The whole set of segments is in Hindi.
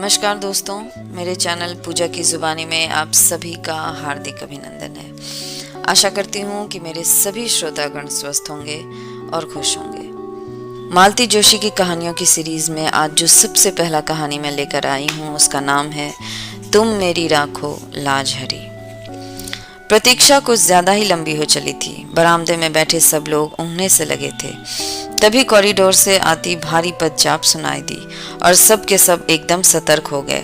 नमस्कार दोस्तों, मेरे चैनल पूजा की ज़ुबानी में आप सभी का हार्दिक अभिनंदन है। आशा करती हूँ कि मेरे सभी श्रोतागण स्वस्थ होंगे और खुश होंगे। मालती जोशी की कहानियों की सीरीज़ में आज जो सबसे पहला कहानी मैं लेकर आई हूँ उसका नाम है तुम मेरी राखो लाज हरी। प्रतीक्षा कुछ ज़्यादा ही लंबी हो चली थी। बरामदे में बैठे सब लोग ऊँघने से लगे थे। तभी कॉरिडोर से आती भारी पदचाप सुनाई दी और सब के सब एकदम सतर्क हो गए।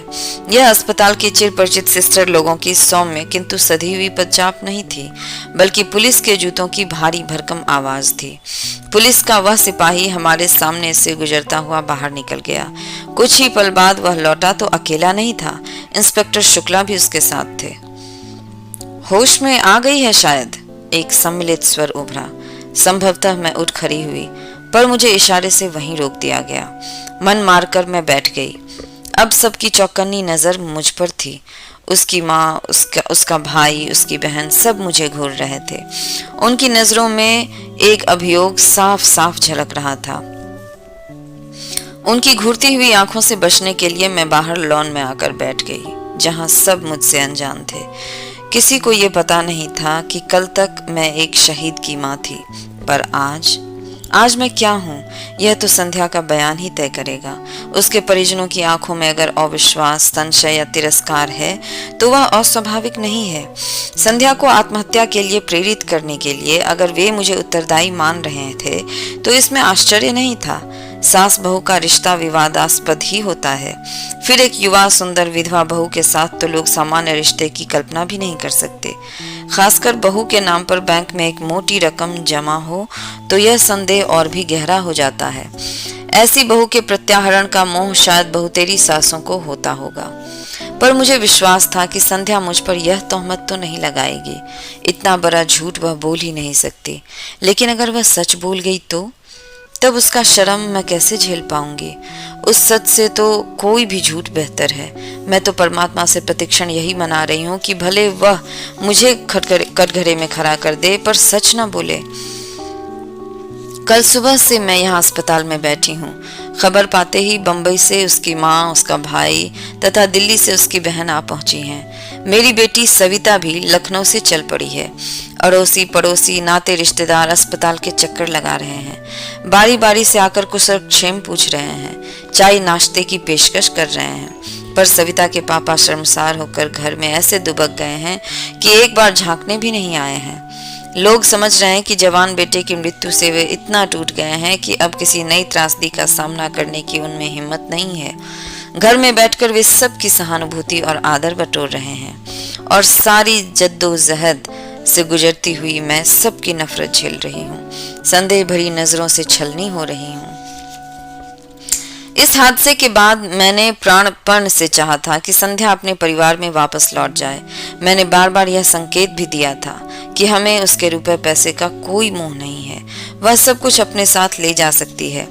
यह अस्पताल की चिर परिचित सिस्टर लोगों की सौम्य किंतु सधी हुई पदचाप नहीं थी, बल्कि पुलिस के जूतों की भारी भरकम आवाज थी। पुलिस का वह सिपाही हमारे सामने से गुजरता हुआ बाहर निकल गया। कुछ ही पल बाद वह लौटा तो अकेला नहीं था, इंस्पेक्टर शुक्ला भी उसके साथ थे। होश में आ गई है शायद, एक सम्मिलित स्वर उभरा। संभवतः मैं उठ खड़ी हुई, पर मुझे इशारे से वहीं रोक दिया गया। मन मारकर मैं बैठ गई। अब सबकी चौकन्नी नजर मुझ पर थी। उसकी माँ, उसका भाई, उसकी बहन, सब मुझे घूर रहे थे। उनकी नजरों में एक अभियोग साफ साफ झलक रहा था। उनकी घूरती हुई आंखों से बचने के लिए मैं बाहर लॉन में आकर बैठ गई, जहां सब मुझसे अनजान थे। किसी को ये पता नहीं था कि कल तक मैं एक शहीद की माँ थी, पर आज मैं क्या हूँ, यह तो संध्या का बयान ही तय करेगा। उसके परिजनों की आंखों में अगर अविश्वास, संशय या तिरस्कार है तो वह अस्वाभाविक नहीं है। संध्या को आत्महत्या के लिए प्रेरित करने के लिए अगर वे मुझे उत्तरदायी मान रहे थे तो इसमें आश्चर्य नहीं था। सास बहू का रिश्ता विवादास्पद ही होता है, फिर एक युवा सुंदर विधवा बहू के साथ तो लोग सामान्य रिश्ते की कल्पना भी नहीं कर सकते। खासकर बहू के नाम पर बैंक में एक मोटी रकम जमा हो तो यह संदेह और भी गहरा हो जाता है। ऐसी बहू के प्रत्याहरण का मोह शायद बहुतेरी सासों को होता होगा, पर मुझे विश्वास था कि संध्या मुझ पर यह तोहमत तो नहीं लगाएगी। इतना बड़ा झूठ वह बोल ही नहीं सकती। लेकिन अगर वह सच बोल गई तो तब उसका शर्म मैं कैसे झेल पाऊंगी। उस सच से तो कोई भी झूठ बेहतर है। मैं तो परमात्मा से प्रतिक्षण यही मना रही हूँ कि भले वह मुझे कटघरे में खड़ा कर दे, पर सच ना बोले। कल सुबह से मैं यहाँ अस्पताल में बैठी हूँ। खबर पाते ही बंबई से उसकी माँ, उसका भाई तथा दिल्ली से उसकी बहन आ पहुंची हैं। मेरी बेटी सविता भी लखनऊ से चल पड़ी है। अड़ोसी पड़ोसी, नाते रिश्तेदार अस्पताल के चक्कर लगा रहे हैं। बारी बारी से आकर कुशल क्षेम पूछ रहे हैं, चाय नाश्ते की पेशकश कर रहे हैं। पर सविता के पापा शर्मसार होकर घर में ऐसे दुबक गए हैं कि एक बार झांकने भी नहीं आए हैं। लोग समझ रहे हैं कि जवान बेटे की मृत्यु से वे इतना टूट गए हैं कि अब किसी नई त्रासदी का सामना करने की उनमें हिम्मत नहीं है। घर में बैठकर वे सबकी सहानुभूति और आदर बटोर रहे हैं, और सारी जद्दोजहद से गुजरती हुई मैं सबकी नफरत झेल रही हूँ। संदेह भरी नजरों से छलनी हो रही हूँ। इस हादसे के बाद मैंने प्राणपण से चाहा था कि संध्या अपने परिवार में वापस लौट जाए। मैंने बार बार यह संकेत भी दिया था कि हमें उसके रुपए पैसे का कोई मोह नहीं है। वह सब कुछ अपने साथ ले जा सकती है।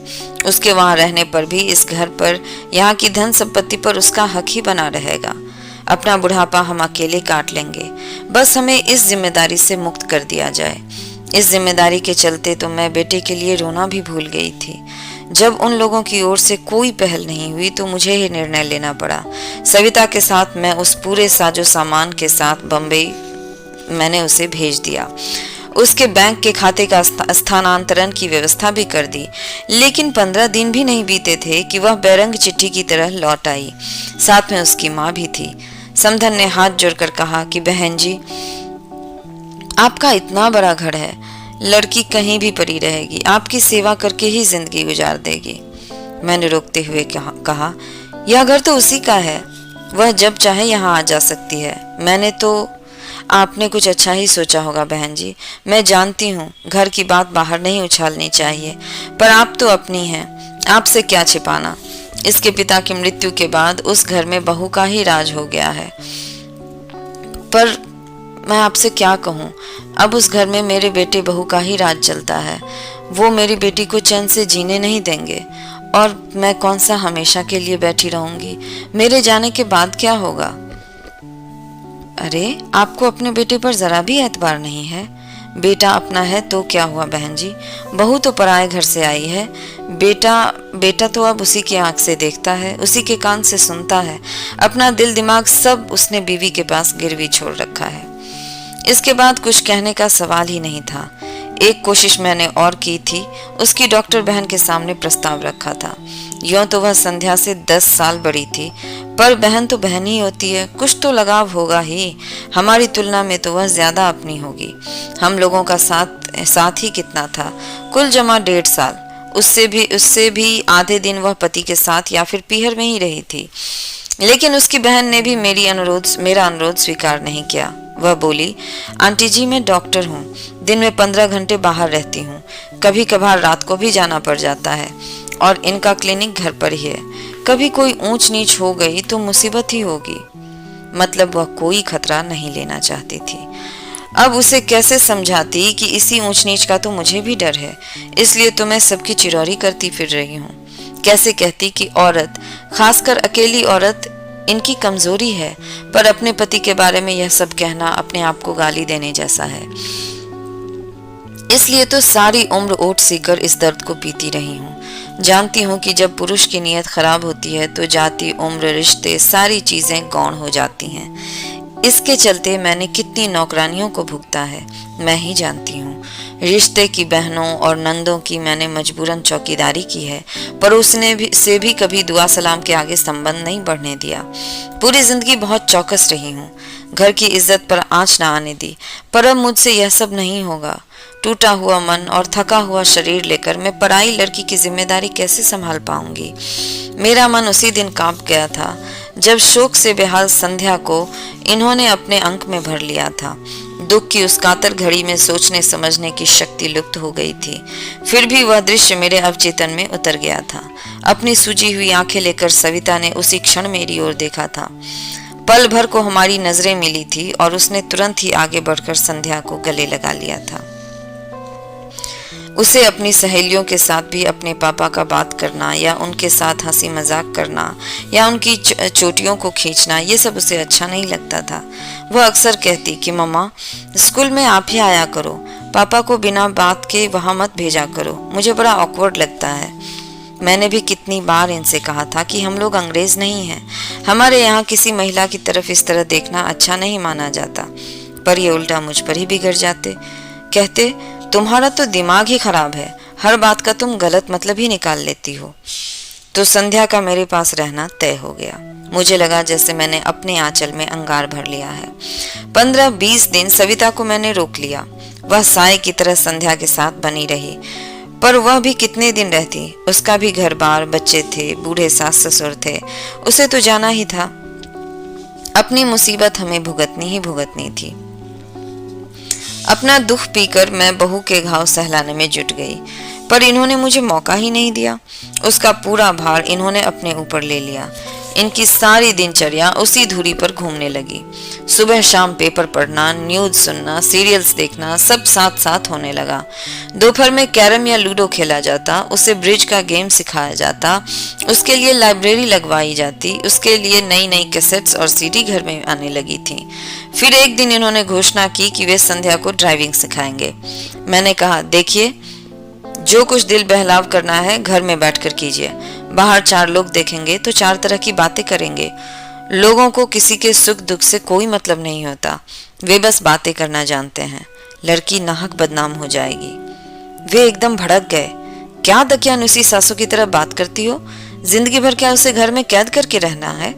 उसके वहां रहने पर भी इस घर पर, यहाँ की धन संपत्ति पर उसका हक ही बना रहेगा। अपना बुढ़ापा हम अकेले काट लेंगे। बस हमें इस जिम्मेदारी से मुक्त कर दिया जाए। इस जिम्मेदारी के चलते तो मैं बेटे के लिए रोना भी भूल गई थी। जब उन लोगों की ओर से कोई पहल नहीं हुई तो मुझे ही निर्णय लेना पड़ा। सविता के साथ मैं उस पूरे साजो सामान के साथ बंबई मैंने उसे भेज दिया। उसके बैंक के खाते का स्थानांतरण की व्यवस्था भी कर दी। लेकिन 15 दिन भी नहीं बीते थे कि वह बेरंग चिट्ठी की तरह लौट आई। साथ में उसकी माँ भी थी। समधन ने हाथ जोड़कर कहा कि बहन जी, आपका इतना बड़ा घर है, लड़की कहीं भी पड़ी रहेगी, आपकी सेवा करके ही जिंदगी गुजार देगी। मैंने रोकते हुए कहा, यह घर तो उसी का है, वह जब चाहे यहाँ आ जा सकती है। आपने कुछ अच्छा ही सोचा होगा बहन जी। मैं जानती हूँ घर की बात बाहर नहीं उछालनी चाहिए, पर आप तो अपनी हैं, आपसे क्या छिपाना। इसके पिता की मृत्यु के बाद उस घर में बहू का ही राज हो गया है। पर मैं आपसे क्या कहूँ, अब उस घर में मेरे बेटे बहू का ही राज चलता है। वो मेरी बेटी को चैन से जीने नहीं देंगे, और मैं कौन सा हमेशा के लिए बैठी रहूंगी। मेरे जाने के बाद क्या होगा। अरे, आपको अपने बेटे पर जरा भी एतबार नहीं है। बेटा अपना है तो क्या हुआ बहन जी, बहू तो पराए घर से आई है। बेटा तो अब उसी की आंख से देखता है, उसी के कान से सुनता है। अपना दिल दिमाग सब उसने बीवी के पास गिरवी छोड़ रखा है। इसके बाद कुछ कहने का सवाल ही नहीं था। एक कोशिश मैंने और की थी, उसकी डॉक्टर बहन के सामने प्रस्ताव रखा था। यूं तो वह संध्या से 10 साल बड़ी थी, पर बहन तो बहन ही होती है, कुछ तो लगाव होगा ही। हमारी तुलना में तो वह ज्यादा अपनी होगी। हम लोगों का साथ ही कितना था, कुल जमा 1.5 साल। उससे भी आधे दिन वह पति के साथ या फिर पीहर में ही रही थी। लेकिन उसकी बहन ने भी मेरा अनुरोध स्वीकार नहीं किया। वह बोली, आंटी जी मैं डॉक्टर हूँ, दिन में 15 घंटे बाहर रहती हूँ, कभी कभार रात को भी जाना पड़ जाता है, और इनका क्लिनिक घर पर ही है। कभी कोई ऊंच नीच हो गई तो मुसीबत ही होगी। मतलब वह कोई खतरा नहीं लेना चाहती थी। अब उसे कैसे समझाती कि इसी ऊंच नीच का तो मुझे भी डर है, इसलिए तो मैं सबकी चिरौरी करती फिर रही हूँ। कैसे कहती कि औरत, खासकर अकेली औरत, इनकी कमजोरी है, पर अपने पति के बारे में यह सब कहना अपने आप को गाली देने जैसा है। इसलिए तो सारी उम्र ओट सीकर इस दर्द को पीती रही हूँ। जानती हूँ कि जब पुरुष की नीयत खराब होती है तो जाति, उम्र, रिश्ते, सारी चीजें गौण हो जाती हैं। इसके चलते मैंने कितनी नौकरानियों को भुगता है मैं ही जानती हूँ। रिश्ते की बहनों और नंदों की मैंने मजबूरन चौकीदारी की है, पर से भी कभी दुआ सलाम के आगे संबंध नहीं बढ़ने दिया। पूरी जिंदगी बहुत चौकस रही हूँ, घर की इज्जत पर आंच ना आने दी, पर अब मुझसे यह सब नहीं होगा। टूटा हुआ मन और थका हुआ शरीर लेकर मैं पराई लड़की की जिम्मेदारी कैसे संभाल पाऊंगी। मेरा मन उसी दिन कांप गया था जब शोक से बेहाल संध्या को इन्होंने अपने अंक में भर लिया था। दुख की उस कातर घड़ी में सोचने समझने की शक्ति लुप्त हो गई थी। फिर भी वह दृश्य मेरे अवचेतन में उतर गया था। अपनी सूजी हुई आंखें लेकर सविता ने उसी क्षण मेरी ओर देखा था। पल भर को हमारी नजरें मिली थी और उसने तुरंत ही आगे बढ़कर संध्या को गले लगा लिया था। उसे अपनी सहेलियों के साथ भी अपने पापा का बात करना या उनके साथ हंसी मजाक करना या उनकी चोटियों को खींचना, ये सब उसे अच्छा नहीं लगता था। वह अक्सर कहती कि मम्मा स्कूल में आप ही आया करो, पापा को बिना बात के वहां मत भेजा करो, मुझे बड़ा ऑकवर्ड लगता है। मैंने भी कितनी बार इनसे कहा था कि हम लोग अंग्रेज नहीं हैं, हमारे यहाँ किसी महिला की तरफ इस तरह देखना अच्छा नहीं माना जाता, पर ये उल्टा मुझ पर ही बिगड़ जाते। कहते तुम्हारा तो दिमाग ही खराब है, हर बात का तुम गलत मतलब ही निकाल लेती हो। तो संध्या का मेरे पास रहना तय हो गया। मुझे लगा जैसे मैंने अपने आंचल में अंगार भर लिया है। 15-20 दिन सविता को मैंने रोक लिया। वह साए की तरह संध्या के साथ बनी रही, पर वह भी कितने दिन रहती। उसका भी घर बार, बच्चे थे, बूढ़े सास ससुर थे, उसे तो जाना ही था। अपनी मुसीबत हमें भुगतनी ही भुगतनी थी। अपना दुख पीकर मैं बहू के घाव सहलाने में जुट गई, पर इन्होंने मुझे मौका ही नहीं दिया। उसका पूरा भार इन्होंने अपने ऊपर ले लिया। इनकी सारी दिनचर्या उसी धुरी पर घूमने लगी। सुबह शाम पेपर पढ़ना, न्यूज सुनना, सीरियल्स देखना, सब साथ साथ होने लगा। दोपहर में कैरम या लूडो खेला जाता, उसे ब्रिज का गेम सिखाया जाता, उसके लिए लाइब्रेरी लगवाई जाती, उसके लिए नई नई कैसेट्स और सीडी घर में आने लगी थी। फिर एक दिन इन्होंने घोषणा की कि वे संध्या को ड्राइविंग सिखाएंगे। मैंने कहा, देखिए जो कुछ दिल बहलाव करना है घर में बैठकर कीजिए, बाहर 4 लोग देखेंगे तो 4 तरह की बातें करेंगे। लोगों को किसी के सुख दुख से कोई मतलब नहीं होता, वे बस बातें करना जानते हैं। लड़की नाहक बदनाम हो जाएगी। वे एकदम भड़क गए। क्या दकियानुसी सासू की तरह बात करती हो? जिंदगी भर क्या उसे घर में कैद करके रहना है?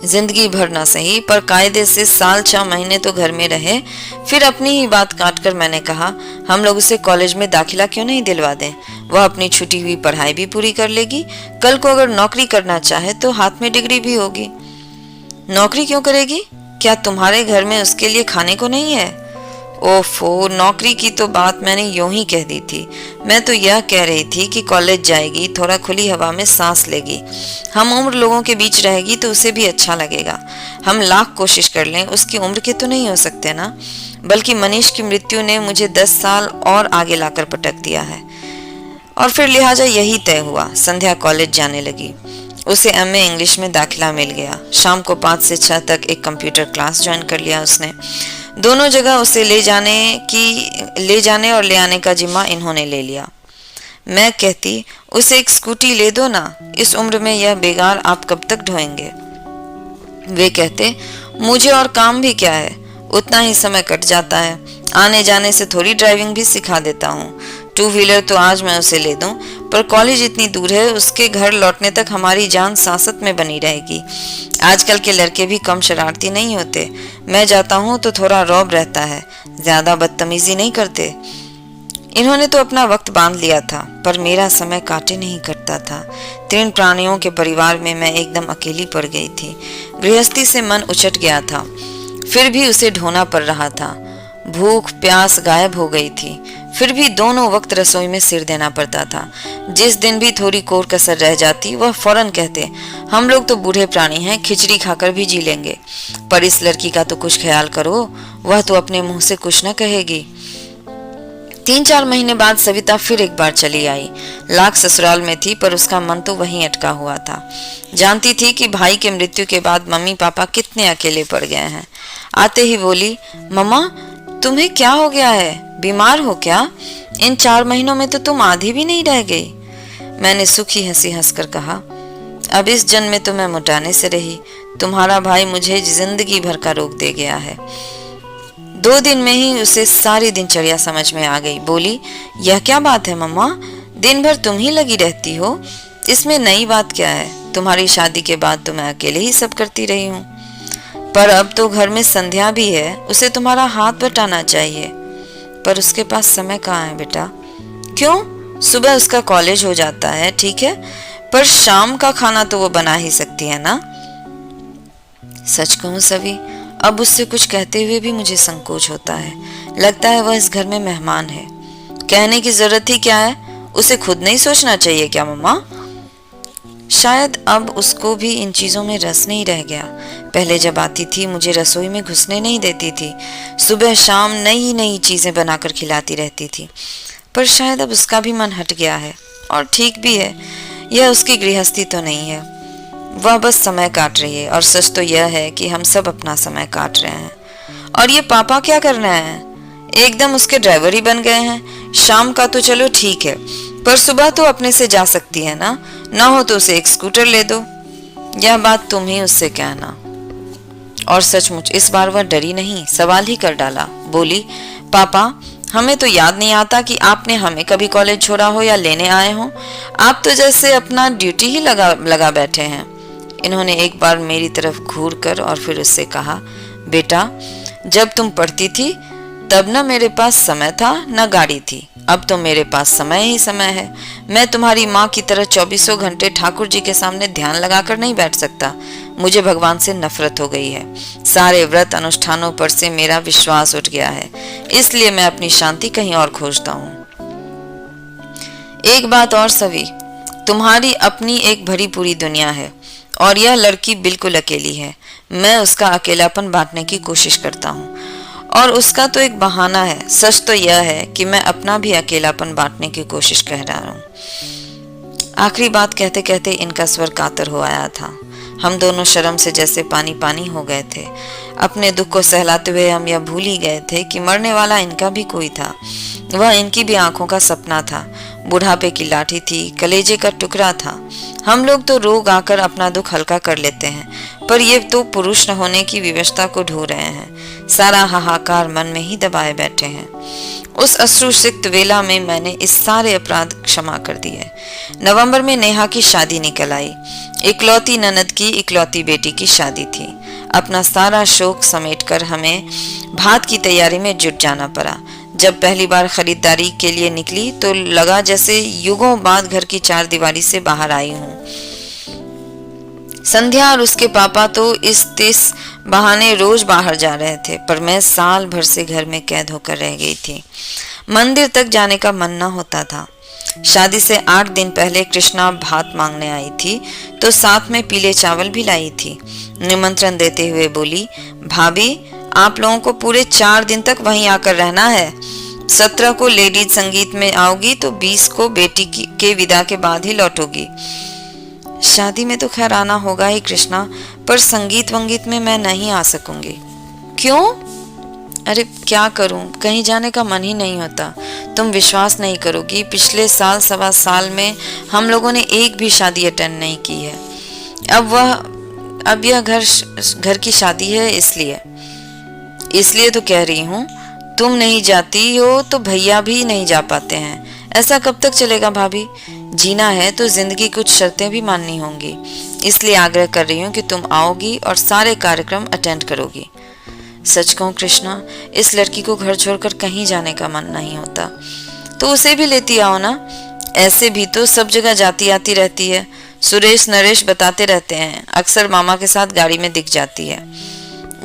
जिंदगी भर ना सही, पर कायदे से साल 6 महीने तो घर में रहे। फिर अपनी ही बात काटकर मैंने कहा, हम लोग उसे कॉलेज में दाखिला क्यों नहीं दिलवा दें? वह अपनी छुटी हुई पढ़ाई भी पूरी कर लेगी। कल को अगर नौकरी करना चाहे तो हाथ में डिग्री भी होगी। नौकरी क्यों करेगी? क्या तुम्हारे घर में उसके लिए खाने को नहीं है? ओफो, नौकरी की तो बात मैंने यूं ही कह दी थी। मैं तो यह कह रही थी कि कॉलेज जाएगी, थोड़ा खुली हवा में सांस लेगी, हम उम्र लोगों के बीच रहेगी तो उसे भी अच्छा लगेगा। हम लाख कोशिश कर लें, उसकी उम्र के तो नहीं हो सकते ना। बल्कि मनीष की मृत्यु ने मुझे 10 साल और आगे लाकर पटक दिया है। और फिर लिहाजा यही तय हुआ। संध्या कॉलेज जाने लगी। उसे एमए इंग्लिश में दाखिला मिल गया। शाम को 5 से 6 तक एक कंप्यूटर क्लास ज्वाइन कर लिया उसने। दोनों जगह उसे ले जाने और ले आने का जिम्मा इन्होंने ले लिया। मैं कहती, उसे एक स्कूटी ले दो ना, इस उम्र में यह बेगार आप कब तक ढोएंगे। वे कहते, मुझे और काम भी क्या है, उतना ही समय कट जाता है, आने जाने से थोड़ी ड्राइविंग भी सिखा देता हूँ। टू व्हीलर तो आज मैं उसे ले दूं, पर कॉलेज इतनी दूर है, उसके घर लौटने तक हमारी जान सांसत में बनी रहेगी। आजकल के लड़के भी कम शरारती नहीं होते। मैं जाता हूँ तो थोड़ा रौब रहता है, ज्यादा बदतमीजी नहीं करते। इन्होंने तो अपना वक्त बांध लिया था, पर मेरा समय काटे नहीं कटता था। 3 प्राणियों के परिवार में मैं एकदम अकेली पड़ गई थी। गृहस्थी से मन उचट गया था, फिर भी उसे ढोना पड़ रहा था। भूख प्यास गायब हो गई थी, फिर भी दोनों वक्त रसोई में सिर देना पड़ता था। जिस दिन भी थोड़ी कोर कसर रह जाती, वह फौरन कहते, हम लोग तो बूढ़े प्राणी हैं, खिचड़ी खाकर भी जी लेंगे, पर इस लड़की का तो कुछ ख्याल करो, वह तो अपने मुंह से कुछ न कहेगी। 3-4 महीने बाद सविता फिर एक बार चली आई। लाख ससुराल में थी, पर उसका मन तो वहीं अटका हुआ था। जानती थी कि भाई के मृत्यु के बाद मम्मी पापा कितने अकेले पड़ गए हैं। आते ही बोली, मम्मा तुम्हें क्या हो गया है, बीमार हो क्या? इन 4 महीनों में तो तुम आधी भी नहीं रह गई। मैंने सूखी हंसी हंसकर कहा, अब इस जन्म में तो मैं मुटाने से रही, तुम्हारा भाई मुझे जिंदगी भर का रोग दे गया है। 2 दिन में ही उसे सारी दिनचर्या समझ में आ गई। बोली, यह क्या बात है मम्मा, दिन भर तुम ही लगी रहती हो, इसमें नई बात क्या है? तुम्हारी शादी के बाद तो मैं अकेले ही सब करती रही हूँ, पर अब तो घर में संध्या भी है, उसे तुम्हारा हाथ बटाना चाहिए। पर उसके पास समय कहाँ है बेटा? क्यों? सुबह उसका कॉलेज हो जाता है, ठीक है, पर शाम का खाना तो वो बना ही सकती है ना। सच कहूं सभी, अब उससे कुछ कहते हुए भी मुझे संकोच होता है। लगता है वह इस घर में मेहमान है। कहने की जरूरत ही क्या है, उसे खुद नहीं सोचना चाहिए क्या मम्मा? शायद अब उसको भी इन चीजों में रस नहीं रह गया। पहले जब आती थी मुझे रसोई में घुसने नहीं देती थी, सुबह शाम नई नई चीजें बनाकर खिलाती रहती थी, पर शायद अब उसका भी मन हट गया है, और ठीक भी है। यह उसकी गृहस्थी तो नहीं है, वह बस समय काट रही है, और सच तो यह है कि हम सब अपना समय काट रहे हैं। और ये पापा क्या कर रहे हैं? एकदम उसके ड्राइवर ही बन गए हैं। शाम का तो चलो ठीक है, पर सुबह तो अपने से जा सकती है ना हो तो उसे एक स्कूटर ले दो। यह बात तुम ही उससे कहना। और सचमुच इस बार वह डरी नहीं, सवाल ही कर डाला। बोली, पापा हमें तो याद नहीं आता कि आपने हमें कभी कॉलेज छोड़ा हो या लेने आए हो। आप तो जैसे अपना ड्यूटी ही लगा बैठे हैं। इन्होंने एक बार मेरी तरफ घूर कर और फिर उससे कहा, बेटा जब तुम पढ़ती थी तब न मेरे पास समय था न गाड़ी थी, अब तो मेरे पास समय ही समय है। मैं तुम्हारी माँ की तरह 24 घंटे ठाकुर जी के सामने ध्यान लगाकर नहीं बैठ सकता। मुझे भगवान से नफरत हो गई है। सारे व्रत अनुष्ठानों पर से मेरा विश्वास उठ गया है, इसलिए मैं अपनी शांति कहीं और खोजता हूँ। एक बात और सभी, तुम्हारी अपनी एक भरी पूरी दुनिया है और यह लड़की बिल्कुल अकेली है। मैं उसका अकेलापन बांटने की कोशिश करता हूँ और उसका तो एक बहाना है। सच तो यह है कि मैं अपना भी अकेलापन बांटने की कोशिश कर रहा हूँ। आखिरी बात कहते कहते इनका स्वर कातर हो आया था। हम दोनों शर्म से जैसे पानी पानी हो गए थे। अपने दुख को सहलाते हुए हम यह भूल ही गए थे कि मरने वाला इनका भी कोई था। वह इनकी भी आंखों का सपना था, बुढ़ापे की लाठी थी, कलेजे का टुकड़ा था। हम लोग तो रोग आकर अपना दुख हल्का कर लेते हैं, पर ये तो पुरुष न होने की विवशता को ढूंढ रहे हैं। सारा हाहाकार मन में ही दबाए बैठे हैं। उस अश्रुसिक्त वेला में मैंने इस सारे अपराध क्षमा कर दिए। नवंबर में नेहा की शादी निकल आई। इकलौती ननद की इकलौती बेटी की शादी थी। अपना सारा शौक समेटकर हमें भात की तैयारी में जुट जाना पड़ा। जब पहली बार खरीदारी के लिए निकली तो लगा जैसे युगों बाद घर की चार दीवारी से बाहर आई हूँ। संध्या और उसके पापा तो इस बहाने रोज बाहर जा रहे थे, पर मैं साल भर से घर में कैद होकर रह गई थी। मंदिर तक जाने का मन न होता था। शादी से 8 दिन पहले कृष्णा भात मांगने आई थी तो साथ में पीले चावल भी लाई थी। निमंत्रण देते हुए बोली, भाभी आप लोगों को पूरे 4 दिन तक वहीं आकर रहना है। 17 को लेडीज संगीत में आओगी तो 20 को बेटी के विदा के बाद ही लौटोगी। शादी में तो खैर आना होगा ही कृष्णा, पर संगीत वंगीत में मैं नहीं आ सकूंगी। क्यों? अरे क्या करूं, कहीं जाने का मन ही नहीं होता। तुम विश्वास नहीं करोगी, पिछले साल सवा साल में हम लोगों ने एक भी शादी अटेंड नहीं की है। अब यह घर की शादी है, इसलिए तो कह रही हूँ। तुम नहीं जाती हो तो भैया भी नहीं जा पाते हैं। ऐसा कब तक चलेगा भाभी? जीना है तो जिंदगी कुछ शर्तें भी माननी होंगी, इसलिए आग्रह कर रही हूँ कि तुम आओगी और सारे कार्यक्रम अटेंड करोगी। सच कहूं कृष्णा, इस लड़की को घर छोड़कर कहीं जाने का मन नहीं होता, तो उसे भी लेती आओ ना। ऐसे भी तो सब जगह जाती आती रहती है। सुरेश नरेश बताते रहते हैं, अक्सर मामा के साथ गाड़ी में दिख जाती है।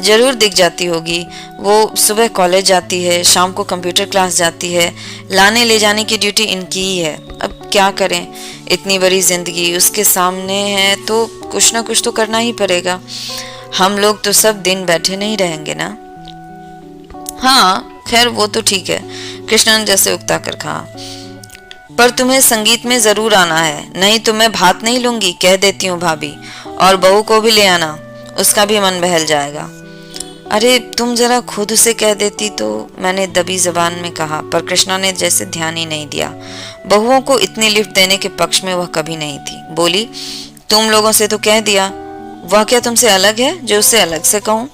जरूर दिख जाती होगी। वो सुबह कॉलेज जाती है, शाम को कंप्यूटर क्लास जाती है। लाने ले जाने की ड्यूटी इनकी ही है। अब क्या करें, इतनी बड़ी जिंदगी उसके सामने है तो कुछ ना कुछ तो करना ही पड़ेगा। हम लोग तो सब दिन बैठे नहीं रहेंगे ना। हाँ खैर वो तो ठीक है, कृष्णा ने जैसे उकता कर कहा। पर तुम्हें संगीत में जरूर आना है, नहीं तो मैं भात नहीं लूंगी, कह देती हूँ भाभी। और बहू को भी ले आना, उसका भी मन बहल जाएगा। अरे तुम जरा खुद उसे कह देती तो, मैंने दबी जबान में कहा, पर कृष्णा ने जैसे ध्यान ही नहीं दिया। बहुओं को इतनी लिफ्ट देने के पक्ष में वह कभी नहीं थी। बोली, तुम लोगों से तो कह दिया, वह क्या तुमसे अलग है जो उससे अलग से कहूं?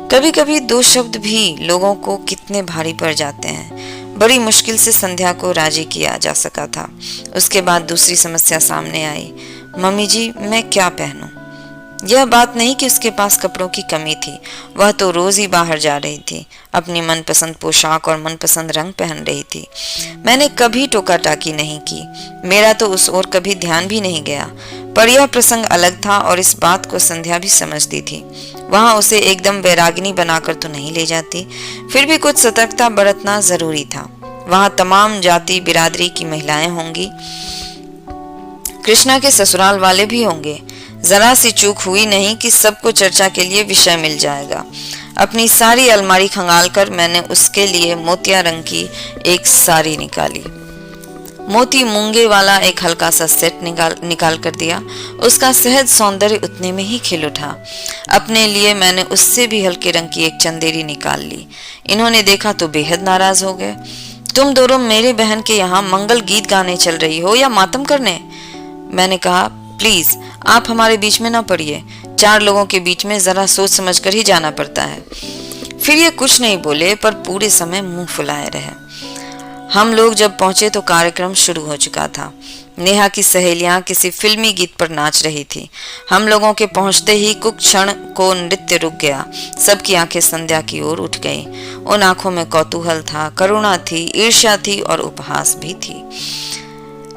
कभी कभी दो शब्द भी लोगों को कितने भारी पड़ जाते हैं। बड़ी मुश्किल से संध्या को राजी किया जा सका था। उसके बाद दूसरी समस्या सामने आई। मम्मी जी मैं क्या पहनूं? यह बात नहीं कि उसके पास कपड़ों की कमी थी, वह तो रोज ही बाहर जा रही थी, अपनी मनपसंद पोशाक और मनपसंद रंग पहन रही थी। मैंने कभी टोका टाकी नहीं की, मेरा तो उस ओर कभी ध्यान भी नहीं गया। पर यह प्रसंग अलग था और इस बात को संध्या भी समझती थी। वहां उसे एकदम वैरागिनी बनाकर तो नहीं ले जाती, फिर भी कुछ सतर्कता बरतना जरूरी था। वहां तमाम जाति बिरादरी की महिलाएं होंगी, कृष्णा के ससुराल वाले भी होंगे। जरा सी चूक हुई नहीं कि सबको चर्चा के लिए विषय मिल जाएगा। अपनी सारी अलमारी खंगालकर मैंने उसके लिए मोतिया रंग की एक साड़ी निकाली। मोती मूंगे वाला एक हल्का सा सेट निकाल कर दिया। उसका सहज सौंदर्य उतने में ही खिल उठा। अपने लिए मैंने उससे भी हल्के रंग की एक चंदेरी निकाल ली। इन्होंने देखा तो बेहद नाराज हो गए। तुम दोनों मेरे बहन के यहाँ मंगल गीत गाने चल रही हो या मातम करने? मैंने कहा, प्लीज आप हमारे बीच में ना पड़िए। 4 लोगों के बीच में जरा सोच समझ कर ही जाना पड़ता है। फिर ये कुछ नहीं बोले, पर पूरे समय मुंह फुलाए रहे। हम लोग जब पहुंचे तो कार्यक्रम शुरू हो चुका था। नेहा की सहेलियां किसी फिल्मी गीत पर नाच रही थी। हम लोगों के पहुंचते ही कुछ क्षण को नृत्य रुक गया। सबकी आंखें संध्या की ओर उठ गईं। उन आंखों में कौतूहल था, करुणा थी, ईर्ष्या थी और उपहास भी थी।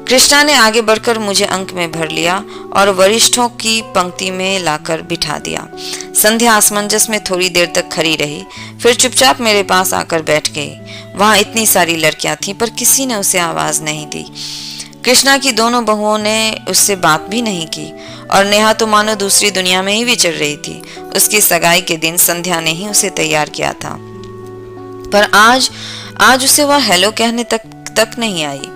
कृष्णा ने आगे बढ़कर मुझे अंक में भर लिया और वरिष्ठों की पंक्ति में लाकर बिठा दिया। संध्या असमंजस में थोड़ी देर तक खड़ी रही, फिर चुपचाप मेरे पास आकर बैठ गई। वहां इतनी सारी लड़कियां थीं, पर किसी ने उसे आवाज नहीं दी। कृष्णा की दोनों बहुओं ने उससे बात भी नहीं की और नेहा तो मानो दूसरी दुनिया में ही विचर रही थी। उसकी सगाई के दिन संध्या ने ही उसे तैयार किया था, पर आज उसे वह हेलो कहने तक नहीं आई।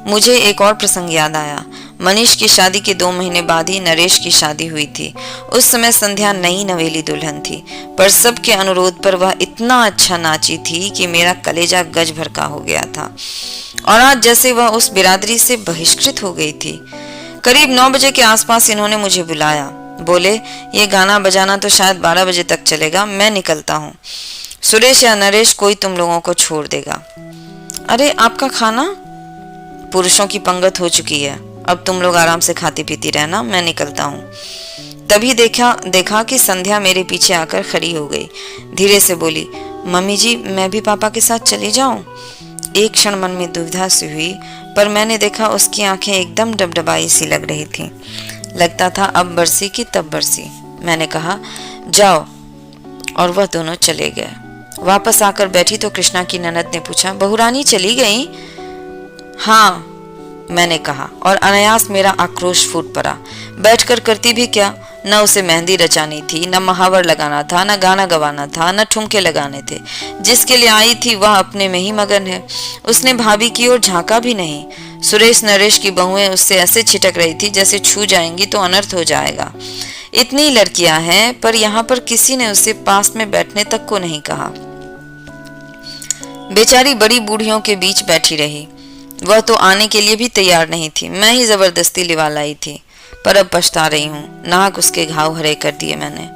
मुझे एक और प्रसंग याद आया। मनीष की शादी के 2 महीने बाद ही नरेश की शादी हुई थी। उस समय संध्या नई नवेली दुल्हन थी, पर सबके अनुरोध पर वह इतना अच्छा नाची थी कि मेरा कलेजा गज भर का हो गया था। और आज जैसे वह उस बिरादरी से बहिष्कृत हो गई थी। करीब 9 बजे के आसपास इन्होंने मुझे बुलाया। बोले, ये गाना बजाना तो शायद 12 बजे तक चलेगा, मैं निकलता हूँ। सुरेश या नरेश कोई तुम लोगों को छोड़ देगा। अरे आपका खाना? पुरुषों की पंगत हो चुकी है, अब तुम लोग आराम से खाती पीती रहना, मैं निकलता हूँ। तभी देखा कि संध्या मेरे पीछे आकर खड़ी हो गई। धीरे से बोली, मम्मी जी मैं भी पापा के साथ चली जाऊं? एक क्षण मन में दुविधा सी हुई, पर मैंने देखा उसकी आंखें एकदम डबडबाई सी लग रही थीं। लगता था अब बरसी की तब बरसी। मैंने कहा, जाओ, और वह दोनों चले गए। वापस आकर बैठी तो कृष्णा की ननद ने पूछा, बहुरानी चली गई? हाँ, मैंने कहा, और अनायास मेरा आक्रोश फूट पड़ा। बैठकर करती भी क्या? न उसे मेहंदी रचानी थी, न महावर लगाना था, न गाना गवाना था, न ठुमके लगाने थे। जिसके लिए आई थी वह अपने में ही मगन है। उसने भाभी की ओर झांका भी नहीं। सुरेश नरेश की बहुएं उससे ऐसे छिटक रही थी जैसे छू जाएंगी तो अनर्थ हो जाएगा। इतनी लड़कियां हैं, पर यहाँ पर किसी ने उसे पास में बैठने तक को नहीं कहा। बेचारी बड़ी बूढ़ियों के बीच बैठी रही। वह तो आने के लिए भी तैयार नहीं थी, मैं ही जबरदस्ती लिवा लाई थी। पर अब पछता रही हूँ, नाक उसके घाव हरे कर दिए मैंने।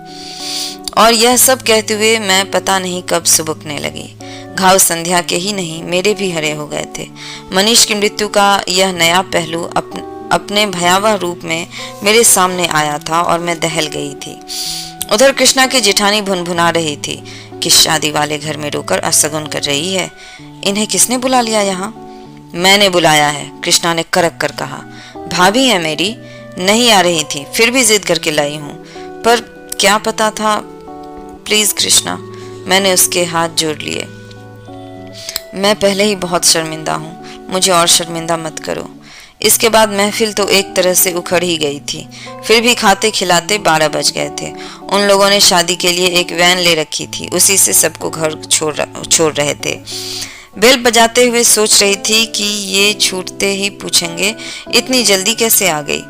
और यह सब कहते हुए मैं पता नहीं कब सुबकने लगी। घाव संध्या के ही नहीं, मेरे भी हरे हो गए थे। मनीष की मृत्यु का यह नया पहलू अपने भयावह रूप में मेरे सामने आया था और मैं दहल गई थी। उधर कृष्णा की जेठानी भुनभुना रही थी कि शादी वाले घर में रोकर असगुन कर रही है। इन्हें किसने बुला लिया यहाँ? मैंने बुलाया है, कृष्णा ने करक कर कहा। भाभी है मेरी, नहीं आ रही थी, फिर भी जिद करके लाई हूँ। पर क्या पता था। प्लीज कृष्णा, मैंने उसके हाथ जोड़ लिए। मैं पहले ही बहुत शर्मिंदा हूँ, मुझे और शर्मिंदा मत करो। इसके बाद महफिल तो एक तरह से उखड़ ही गई थी। फिर भी खाते खिलाते 12 बज गए थे। उन लोगों ने शादी के लिए एक वैन ले रखी थी, उसी से सबको घर छोड़ रहे थे। बेल बजाते हुए सोच रही थी कि ये छूटते ही पूछेंगे इतनी जल्दी कैसे आ गई।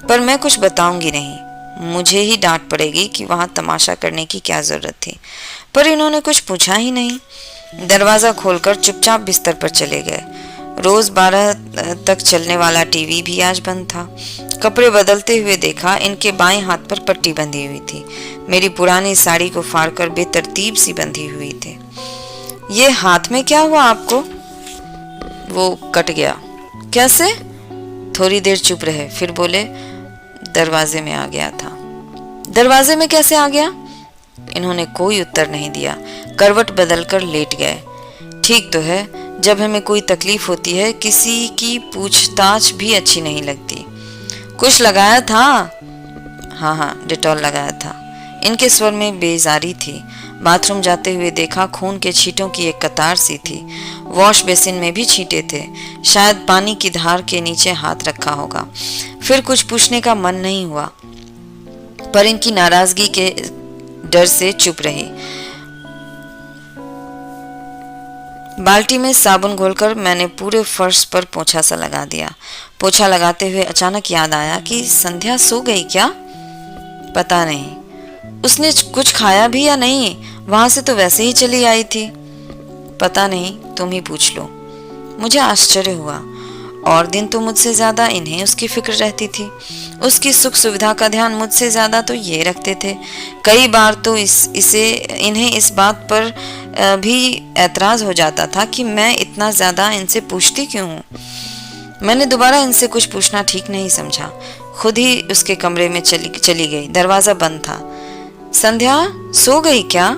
पर मैं कुछ बताऊंगी नहीं, मुझे ही डांट पड़ेगी कि वहां तमाशा करने की क्या जरूरत थी। पर इन्होंने कुछ पूछा ही नहीं। दरवाजा खोलकर चुपचाप बिस्तर पर चले गए। रोज 12 तक चलने वाला टीवी भी आज बंद था। कपड़े बदलते हुए देखा, इनके बाएं हाथ पर पट्टी बंधी हुई थी। मेरी पुरानी साड़ी को फाड़कर बेतरतीब सी बंधी हुई थी। ये हाथ में क्या हुआ आपको? वो कट गया। कैसे? थोड़ी देर चुप रहे, फिर बोले, दरवाजे में आ गया था। दरवाजे में कैसे आ गया? इन्होंने कोई उत्तर नहीं दिया, करवट बदलकर लेट गए। ठीक तो है, जब हमें कोई तकलीफ होती है किसी की पूछताछ भी अच्छी नहीं लगती। कुछ लगाया था? हाँ, डेटॉल लगाया था। इनके स्वर में बेजारी थी। बाथरूम जाते हुए देखा, खून के छींटों की एक कतार सी थी। वॉश बेसिन में भी छींटे थे, शायद पानी की धार के नीचे हाथ रखा होगा। फिर कुछ पूछने का मन नहीं हुआ, पर इनकी नाराजगी के डर से चुप रही। बाल्टी में साबुन घोलकर मैंने पूरे फर्श पर पोंछा सा लगा दिया। पोंछा लगाते हुए अचानक याद आया कि संध्या सो गई क्या? पता नहीं, उसने कुछ खाया भी या नहीं, वहां से तो वैसे ही चली आई थी। पता नहीं, तुम ही पूछ लो। मुझे आश्चर्य हुआ। और दिन तो मुझसे ज्यादा इन्हें उसकी फिक्र रहती थी। उसकी सुख सुविधा का ध्यान मुझसे ज्यादा तो ये रखते थे। कई बार तो इन्हें इस बात पर भी ऐतराज हो जाता था कि मैं इतना ज्यादा इनसे पूछती क्यों हूँ। मैंने दोबारा इनसे कुछ पूछना ठीक नहीं समझा। खुद ही उसके कमरे में चली गई। दरवाजा बंद था। संध्या सो गई क्या?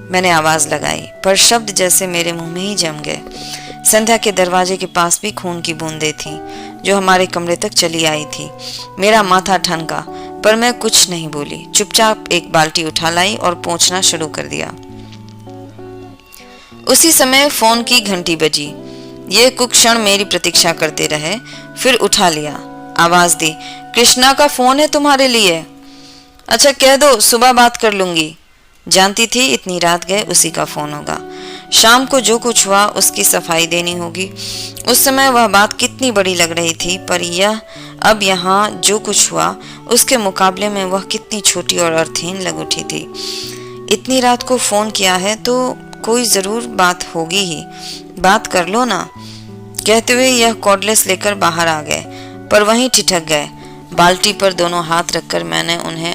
मैंने आवाज लगाई, पर शब्द जैसे मेरे मुंह में ही जम गए। संध्या के दरवाजे के पास भी खून की बूंदें थीं, जो हमारे कमरे तक चली आई थी। मेरा माथा ठनका, पर मैं कुछ नहीं बोली। चुपचाप एक बाल्टी उठा लाई और पोंछना शुरू कर दिया। उसी समय फोन की घंटी बजी। ये कुछ क्षण मेरी प्रतीक्षा करते रहे, फिर उठा लिया। आवाज दी, कृष्णा का फोन है तुम्हारे लिए। अच्छा कह दो, सुबह बात कर लूंगी। जानती थी इतनी रात गए उसी का फोन होगा। शाम को जो कुछ हुआ उसकी सफाई देनी होगी। उस समय वह बात कितनी बड़ी लग रही थी, पर यह अब यहाँ जो कुछ हुआ उसके मुकाबले में वह कितनी छोटी और अर्थहीन लग उठी थी। इतनी रात को फोन किया है तो कोई जरूर बात होगी ही, बात कर लो ना। कहते हुए यह कॉर्डलेस लेकर बाहर आ गए, पर वहीं ठिठक गए। बाल्टी पर दोनों हाथ रखकर मैं उन्हें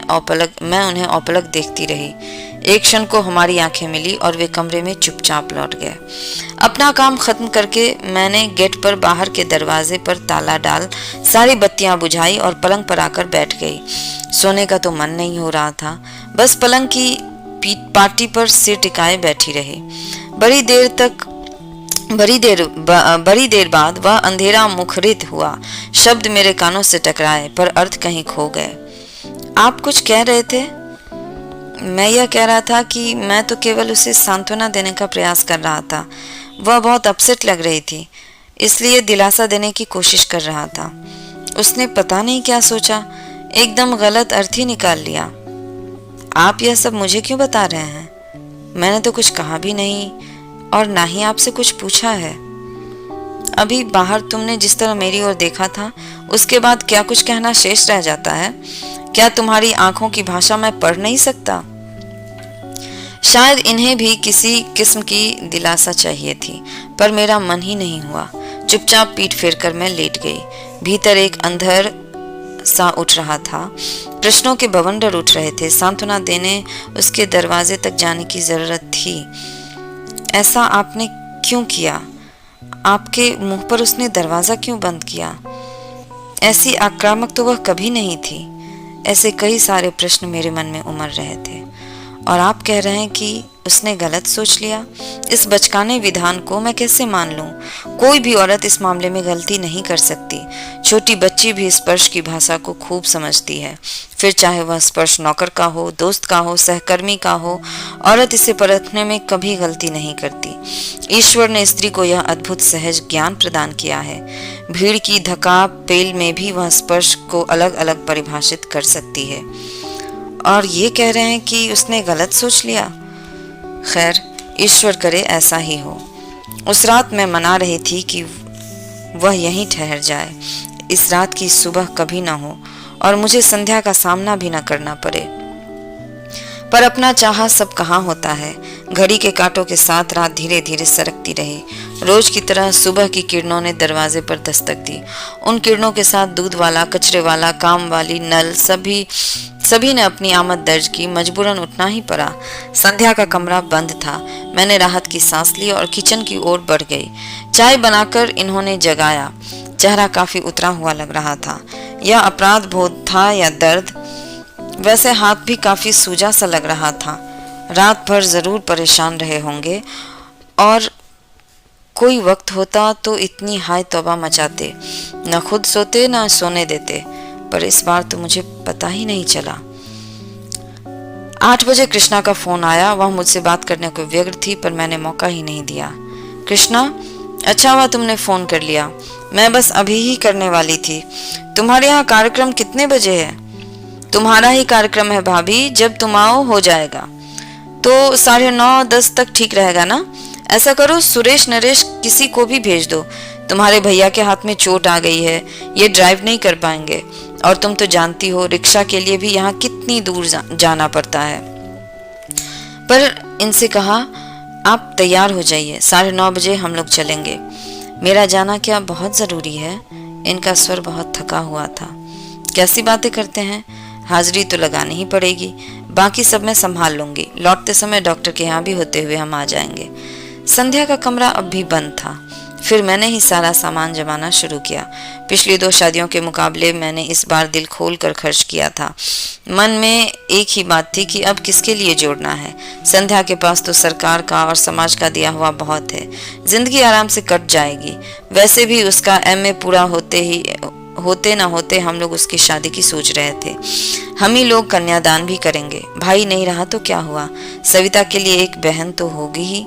औपलक देखती रही। एक क्षण को हमारी आंखें मिली और वे कमरे में चुपचाप लौट गए। अपना काम खत्म करके मैंने गेट पर बाहर के दरवाजे पर ताला डाल सारी बत्तियां बुझाई और पलंग पर आकर बैठ गई। सोने का तो मन नहीं हो रहा था, बस पलंग की पाटी पर सिर टिकाए बैठी रही। बड़ी देर बाद वह अंधेरा मुखरित हुआ। शब्द मेरे कानों से टकराए, पर अर्थ कहीं खो गए। आप कुछ कह रहे थे? मैं यह कह रहा था कि मैं तो केवल उसे सांत्वना देने का प्रयास कर रहा था। वह बहुत अपसेट लग रही थी, इसलिए दिलासा देने की कोशिश कर रहा था। उसने पता नहीं क्या सोचा, एकदम गलत अर्थ ही निकाल लिया। आप यह सब मुझे क्यों बता रहे हैं? मैंने तो कुछ कहा भी नहीं और ना ही आपसे कुछ पूछा है। अभी बाहर तुमने जिस तरह मेरी ओर देखा था, उसके बाद क्या कुछ कहना शेष रह जाता है? क्या तुम्हारी आंखों की भाषा मैं पढ़ नहीं सकता? शायद इन्हें भी किसी किस्म की दिलासा चाहिए थी, पर मेरा मन ही नहीं हुआ। चुपचाप पीठ फेरकर मैं लेट गई। भीतर एक अंधर सा उठ रहा था। प्रश्नों के बवंडर उठ रहे थे। सांत्वना देने उसके दरवाजे तक जाने की जरूरत थी। ऐसा आपने क्यों किया? आपके मुंह पर उसने दरवाजा क्यों बंद किया? ऐसी आक्रामक तो वह कभी नहीं थी। ऐसे कई सारे प्रश्न मेरे मन में उमड़ रहे थे। और आप कह रहे हैं कि उसने गलत सोच लिया? इस बचकाने विधान को मैं कैसे मान लूं? कोई भी औरत इस मामले में गलती नहीं कर सकती। छोटी बच्ची भी स्पर्श की भाषा को खूब समझती है, फिर चाहे वह स्पर्श नौकर का हो, दोस्त का हो, सहकर्मी का हो। औरत इसे परखने में कभी गलती नहीं करती। ईश्वर ने स्त्री को यह अद्भुत सहज ज्ञान प्रदान किया है। भीड़ की धका पेल में भी वह स्पर्श को अलग अलग परिभाषित कर सकती है। और ये कह रहे हैं कि उसने गलत सोच लिया। खैर, ईश्वर करे ऐसा ही हो। उस रात मैं मना रही थी कि वह यहीं ठहर जाए, इस रात की सुबह कभी ना हो और मुझे संध्या का सामना भी ना करना पड़े। पर अपना चाहा सब कहाँ होता है। घड़ी के कांटों के साथ रात धीरे धीरे सरकती रही। रोज की तरह सुबह की किरणों ने दरवाजे पर दस्तक दी। उन किरणों के साथ दूध वाला, कचरे वाला, काम वाली, नल सभी ने अपनी आमद दर्ज की। मजबूरन उठना ही पड़ा। संध्या का कमरा बंद था। मैंने राहत की सांस ली और किचन की ओर बढ़ गई। चाय बनाकर इन्होंने जगाया। चेहरा काफी उतरा हुआ लग रहा था। यह अपराध बोध था या दर्द? वैसे हाथ भी काफी सूजा सा लग रहा था। रात भर जरूर परेशान रहे होंगे और कोई वक्त होता तो इतनी हाय तौबा मचाते, न खुद सोते न सोने देते। पर इस बार तो मुझे पता ही नहीं चला। 8 बजे कृष्णा का फोन आया। वह मुझसे बात करने को व्यग्र थी, पर मैंने मौका ही नहीं दिया। कृष्णा, अच्छा हुआ तुमने फोन कर लिया। मैं बस अभी ही करने वाली थी। तुम्हारे यहाँ कार्यक्रम कितने बजे है? तुम्हारा ही कार्यक्रम है भाभी, जब तुम आओ हो जाएगा। तो 9:30-10 तक ठीक रहेगा ना? ऐसा करो, सुरेश नरेश किसी को भी भेज दो। तुम्हारे भैया के हाथ में चोट आ गई है, ये ड्राइव नहीं कर पाएंगे। और तुम तो जानती हो रिक्शा के लिए भी यहाँ कितनी दूर जाना पड़ता है। पर इनसे कहा, आप तैयार हो जाइए, 9:30 बजे हम लोग चलेंगे। मेरा जाना क्या बहुत जरूरी है? इनका स्वर बहुत थका हुआ था। कैसी बातें करते हैं? हाजिरी तो लगानी ही पड़ेगी। बाकी सब मैं संभाल लूंगी। लौटते समय डॉक्टर के यहाँ भी होते हुए हम आ जाएंगे। संध्या का कमरा अब भी बंद था। फिर मैंने ही सारा सामान जमाना शुरू किया। पिछली 2 शादियों के मुकाबले मैंने इस बार दिल खोल कर खर्च किया था। मन में एक ही बात थी कि अब किसके लिए जोड़ना है। संध्या के पास तो सरकार का और समाज का दिया हुआ बहुत है। जिंदगी आराम से कट जाएगी। वैसे भी उसका MA पूरा होते ना होते हम लोग उसकी शादी की सोच रहे थे। हम ही लोग कन्यादान भी करेंगे। भाई नहीं रहा तो क्या हुआ, सविता के लिए एक बहन तो होगी ही।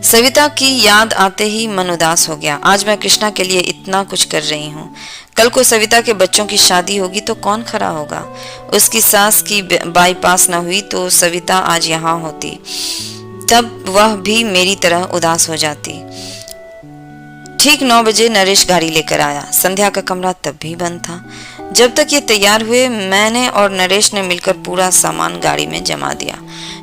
सविता की याद आते ही मन उदास हो गया। आज मैं कृष्णा के लिए इतना कुछ कर रही हूँ। कल को सविता के बच्चों की शादी होगी तो कौन खड़ा होगा? उसकी सास की बाईपास न हुई तो सविता आज यहाँ होती, तब वह भी मेरी तरह उदास हो जाती। ठीक 9 बजे नरेश गाड़ी लेकर आया। संध्या का कमरा तब भी बंद था। जब तक ये तैयार हुए, मैंने और नरेश ने मिलकर पूरा सामान गाड़ी में जमा दिया।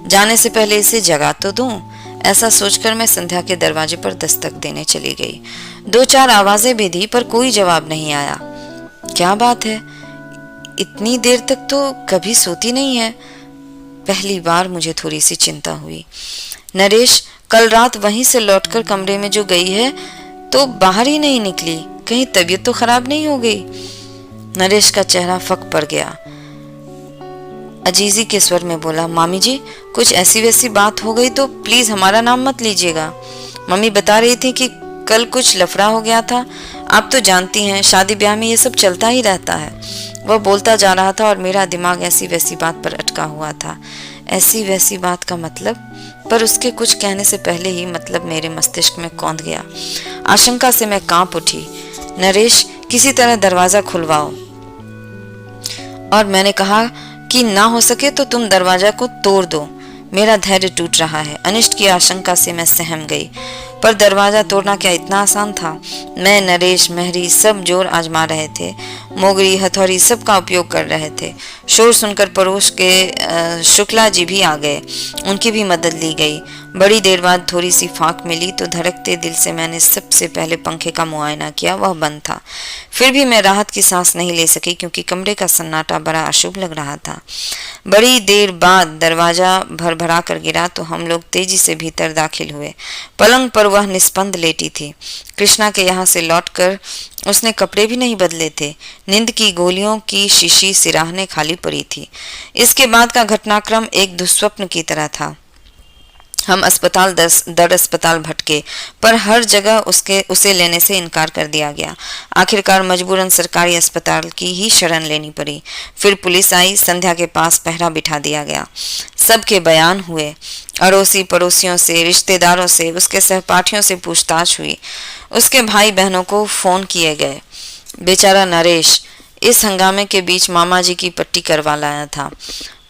जाने से पहले इसे जगा तो दूं, ऐसा सोचकर मैं संध्या के दरवाजे पर दस्तक देने चली गई। 2-4 आवाजें भी दी, पर कोई जवाब नहीं आया। क्या बात है, इतनी देर तक तो कभी सोती नहीं है। पहली बार मुझे थोड़ी सी चिंता हुई। नरेश, कल रात वहीं से लौटकर कमरे में जो गई है तो बाहर ही नहीं निकली। कहीं तबीयत तो खराब नहीं हो गई? नरेश का चेहरा फक पड़ गया। अजीजी के स्वर में बोला, मामी जी, कुछ ऐसी वैसी बात हो गई तो प्लीज हमारा नाम मत लीजिएगा। मम्मी बता रही थी कि कल कुछ लफड़ा हो गया था। आप तो जानती हैं, शादी ब्याह में ये सब चलता ही रहता है। वह बोलता जा रहा था और मेरा दिमाग ऐसी वैसी बात पर अटका हुआ था। ऐसी वैसी बात का मतलब? पर उसके कुछ कहने से पहले ही मतलब मेरे मस्तिष्क में कौंध गया। आशंका से मैं कांप उठी। नरेश, किसी तरह दरवाजा खुलवाओ। और मैंने कहा कि ना हो सके तो तुम दरवाजा को तोड़ दो। मेरा धैर्य टूट रहा है। अनिष्ट की आशंका से मैं सहम गई। पर दरवाजा तोड़ना क्या इतना आसान था? मैं, नरेश, मेहरी सब जोर आजमा रहे थे। मोगरी, हथौड़ी सबका उपयोग कर रहे थे। शोर सुनकर पड़ोस के शुक्ला जी भी आ गए। उनकी भी मदद ली गई। बड़ी देर बाद थोड़ी सी फांक मिली तो धड़कते दिल से मैंने सबसे पहले पंखे का मुआयना किया। वह बंद था। फिर भी मैं राहत की सांस नहीं ले सकी क्योंकि कमरे का सन्नाटा बड़ा अशुभ लग रहा था। बड़ी देर बाद दरवाजा भरभरा कर गिरा तो हम लोग तेजी से भीतर दाखिल हुए। पलंग पर वह निस्पंद लेटी थी। कृष्णा के यहाँ से लौटकर उसने कपड़े भी नहीं बदले थे। नींद की गोलियों की शीशी सिराहने खाली पड़ी थी। इसके बाद का घटनाक्रम एक दुस्वप्न की तरह था। हम अस्पताल दर अस्पताल भटके, पर हर जगह उसे लेने से इनकार कर दिया गया। आखिरकार मजबूरन सरकारी अस्पताल की ही शरण लेनी पड़ी। फिर पुलिस आई। संध्या के पास पहरा बिठा दिया गया। सबके बयान हुए। अड़ोसी पड़ोसियों से, रिश्तेदारों से, उसके सहपाठियों से पूछताछ हुई। उसके भाई बहनों को फोन किए गए। बेचारा नरेश इस हंगामे के बीच मामा जी की पट्टी करवा लाया था।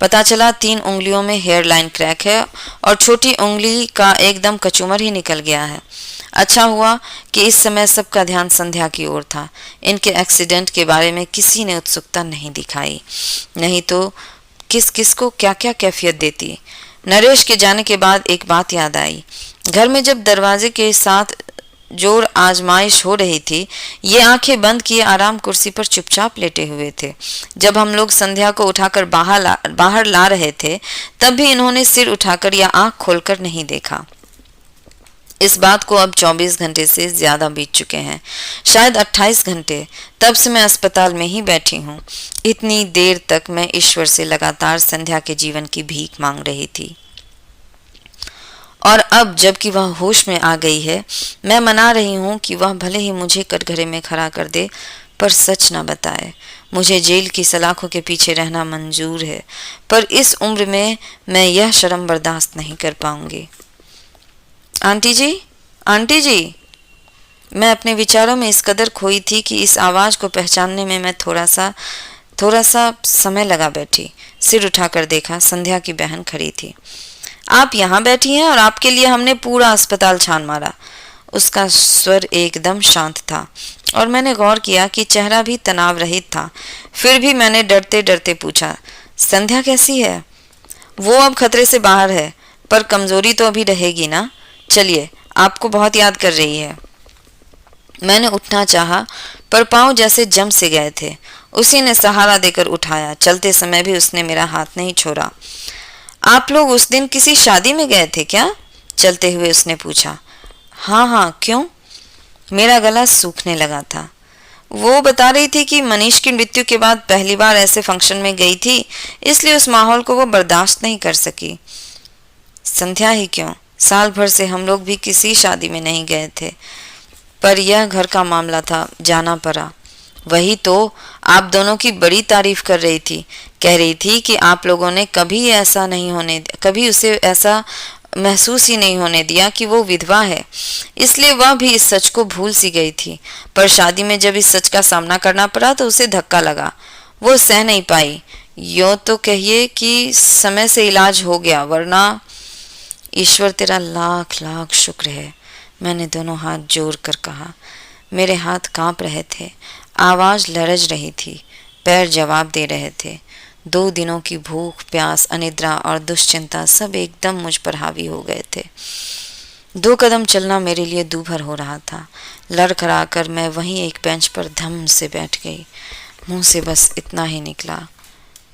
पता चला 3 उंगलियों में हेयर लाइन क्रैक है और छोटी उंगली का एकदम कचूमर ही निकल गया है। अच्छा हुआ कि इस समय सबका ध्यान संध्या की ओर था। इनके एक्सीडेंट के बारे में किसी ने उत्सुकता नहीं दिखाई, नहीं तो किस किस को क्या क्या कैफियत देती। नरेश के जाने के बाद एक बात याद आई। घर में जब दरवाजे के साथ जोर आजमाइश हो रही थी, ये आंखें बंद किए आराम कुर्सी पर चुपचाप लेटे हुए थे। जब हम लोग संध्या को उठाकर बाहर ला रहे थे, तब भी इन्होंने सिर उठाकर या आंख खोलकर नहीं देखा। इस बात को अब 24 घंटे से ज्यादा बीत चुके हैं, शायद 28 घंटे। तब से मैं अस्पताल में ही बैठी हूँ। इतनी देर तक मैं ईश्वर से लगातार संध्या के जीवन की भीख मांग रही थी, और अब जबकि वह होश में आ गई है, मैं मना रही हूँ कि वह भले ही मुझे कटघरे में खड़ा कर दे, पर सच न बताए। मुझे जेल की सलाखों के पीछे रहना मंजूर है, पर इस उम्र में मैं यह शर्म बर्दाश्त नहीं कर पाऊंगी। आंटी जी, आंटी जी। मैं अपने विचारों में इस कदर खोई थी कि इस आवाज को पहचानने में मैं थोड़ा सा समय लगा बैठी। सिर उठाकर देखा, संध्या की बहन खड़ी थी। आप यहाँ बैठी हैं और आपके लिए हमने पूरा अस्पताल छान मारा। उसका स्वर एकदम शांत था और मैंने गौर किया कि चेहरा भी तनाव रहित था। फिर भी मैंने डरते डरते पूछा, संध्या कैसी है? वो अब खतरे से बाहर है, पर कमजोरी तो अभी रहेगी ना। चलिए, आपको बहुत याद कर रही है। मैंने उठना चाहा, पर पांव जैसे जम से गए थे। उसी ने सहारा देकर उठाया। चलते समय भी उसने मेरा हाथ नहीं छोड़ा। आप लोग उस दिन किसी शादी में गए थे क्या? चलते हुए उसने पूछा। हाँ हाँ, क्यों? मेरा गला सूखने लगा था। वो बता रही थी कि मनीष की मृत्यु के बाद पहली बार ऐसे फंक्शन में गई थी, इसलिए उस माहौल को वो बर्दाश्त नहीं कर सकी। संध्या ही क्यों, साल भर से हम लोग भी किसी शादी में नहीं गए थे, पर यह घर का मामला था, जाना पड़ा। वही तो, आप दोनों की बड़ी तारीफ कर रही थी। कह रही थी कि आप लोगों ने कभी उसे ऐसा महसूस ही नहीं होने दिया कि वो विधवा है, इसलिए वह भी इस सच को भूल सी गई थी। पर शादी में जब इस सच का सामना करना पड़ा तो उसे धक्का लगा। वो सह नहीं पाई। यो तो कहिए कि समय से इलाज हो गया, वरना। ईश्वर तेरा लाख लाख शुक्र है, मैंने दोनों हाथ जोड़ कर कहा। मेरे हाथ कांप रहे थे, आवाज लरज रही थी, पैर जवाब दे रहे थे। 2 दिनों की भूख, प्यास, अनिद्रा और दुश्चिंता सब एकदम मुझ पर हावी हो गए थे। 2 कदम चलना मेरे लिए दूभर हो रहा था। लड़खड़ा कर मैं वहीं एक बेंच पर धम से बैठ गई। मुंह से बस इतना ही निकला,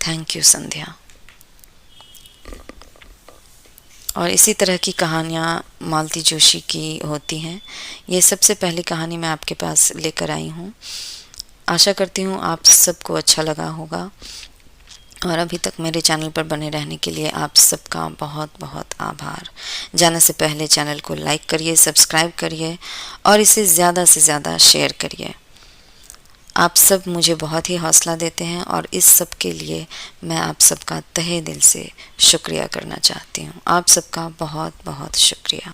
थैंक यू संध्या। और इसी तरह की कहानियाँ मालती जोशी की होती हैं। ये सबसे पहली कहानी मैं आपके पास लेकर आई हूँ। आशा करती हूँ आप सबको अच्छा लगा होगा, और अभी तक मेरे चैनल पर बने रहने के लिए आप सबका बहुत बहुत आभार। जाने से पहले चैनल को लाइक करिए, सब्सक्राइब करिए और इसे ज़्यादा से ज़्यादा शेयर करिए। आप सब मुझे बहुत ही हौसला देते हैं और इस सब के लिए मैं आप सबका तहे दिल से शुक्रिया करना चाहती हूँ। आप सबका बहुत बहुत शुक्रिया।